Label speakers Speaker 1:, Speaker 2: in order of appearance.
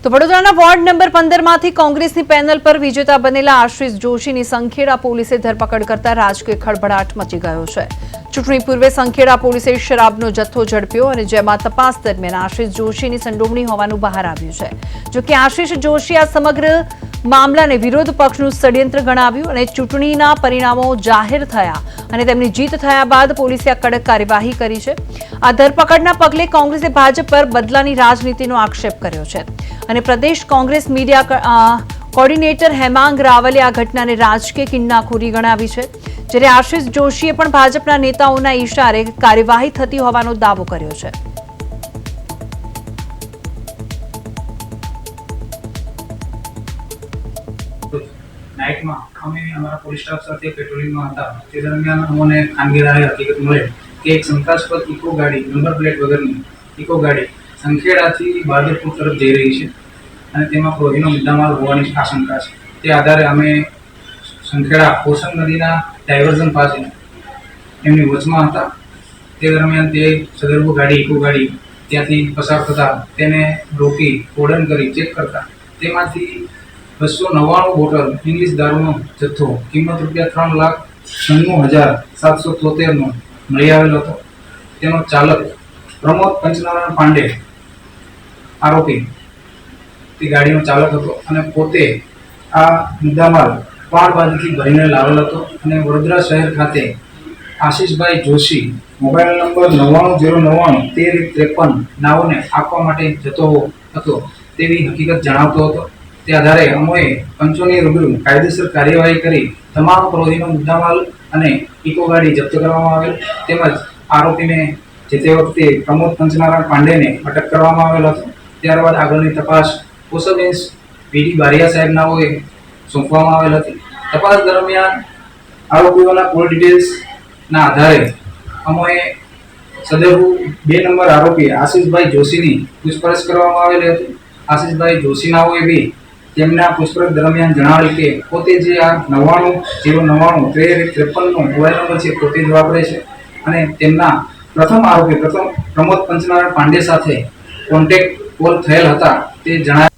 Speaker 1: તો વડોદરાના ward number 15 માંથી કોંગ્રેસની પેનલ પર વિજેતા બનેલા આશિષ જોશીની સંખેડા પોલીસે ધરપકડ કરતા રાજકીય ખળભળાટ મચી ગયો છે। ચૂંટણી પૂર્વે સંખેડા પોલીસે શરાબનો જથ્થો ઝડપ્યો અને જેમાં તપાસ દરમિયાન આશિષ જોશીની સંડોવણી હોવાનું બહાર આવ્યું છે। જો કે આશિષ જોશી આ સમગ્ર મામલાને વિરોધ પક્ષનું ષડયંત્ર ગણાવ્યું અને ચૂંટણીના પરિણામો જાહેર થયા અને તેમની જીત થયા બાદ પોલીસે આ કડક કાર્યવાહી કરી છે। આ ધરપકડના પગલે કોંગ્રેસે ભાજપ પર બદલાની રાજનીતિનો આક્ષેપ કર્યો છે અને પ્રદેશ કોંગ્રેસ મીડિયા કોર્ડિનેટર હેમાંગ રાવલે આ ઘટનાને રાજકીય કિન્નાખોરી ગણાવી છે, જ્યારે આશિષ જોશીએ પણ ભાજપના નેતાઓના ઇશારે કાર્યવાહી થતી હોવાનો દાવો કર્યો છે।
Speaker 2: नाइट में અમે અમારા પોલીસ સ્ટાફ સાથે પેટ્રોલિંગમાં હતા તે દરમિયાન અમને ખાનગી રાહે હકીકત મળે કે એક શંકાસ્પદ ઇકો ગાડી નંબર પ્લેટ વગરની ઇકો ગાડી સંખેડાથી બાદરપુર તરફ જઈ રહી છે અને તેમાં પ્રોહીનો મુદ્દામાલ હોવાની આશંકા છે। તે આધારે અમે સંખેડા પોસણ નદીના ડાયવર્ઝન પાસે એમની વચમાં હતા। તે દરમિયાન તે સદર્ભ ગાડી ઇકો ગાડી ત્યાંથી પસાર થતા તેને રોકી કોડન કરી ચેક કરતા તેમાંથી 299 બોટલ इंग्लिश दारूનો જથ્થો કિંમત ₹3,96,773 નો મળી આવેલો હતો। તેનો ચાલક પ્રમોદ પંચનારાયણ પાંડે આરોપી તે ગાડીનો ચાલક હતો અને પોતે આ મુદ્દામાલ પાણબાજીથી ભરીને લાવેલો હતો અને વડોદરા શહેર ખાતે આશિષભાઈ જોશી મોબાઈલ નંબર 99099353 નાઓને આપવા માટે જતો હતો તેવી હકીકત જણાવતો હતો। તે આધારે અમોએ પંચોની રૂબરૂ કાયદેસર કાર્યવાહી કરી તમામ પ્રોહીનો મુદ્દામાલ અને ઇકો ગાડી જપ્ત કરવામાં આવેલ તેમજ આરોપીને જે તે વખતે પ્રમોદ પંચનારાયણ પાંડેને અટક કરવામાં આવેલ હતો। ત્યારબાદ આગળની તપાસ પોસબ ઇન્સ વીડી બારિયા સાહેબ નાઓએ સોંપવામાં આવેલ હતી। તપાસ દરમિયાન આરોપીઓના કોલ ડિટેલ્સના આધારે અમોએ સદરુ 2 નંબર આરોપી આશિષભાઈ જોશીની પૂછપરછ કરવામાં આવેલી હતી। આશિષભાઈ જોશી નાઓએ બી તેમના પૂછપરછ દરમિયાન જણાવેલ કે પોતે જે આ 99099353 નો મોબાઈલ નંબર છે પોતે જ વાપરે છે અને તેમના પ્રથમ આરોપી પ્રમોદ પંચનારાયણ પાંડે સાથે કોન્ટેક્ટ કોલ થયેલ હતા તે જણાવે।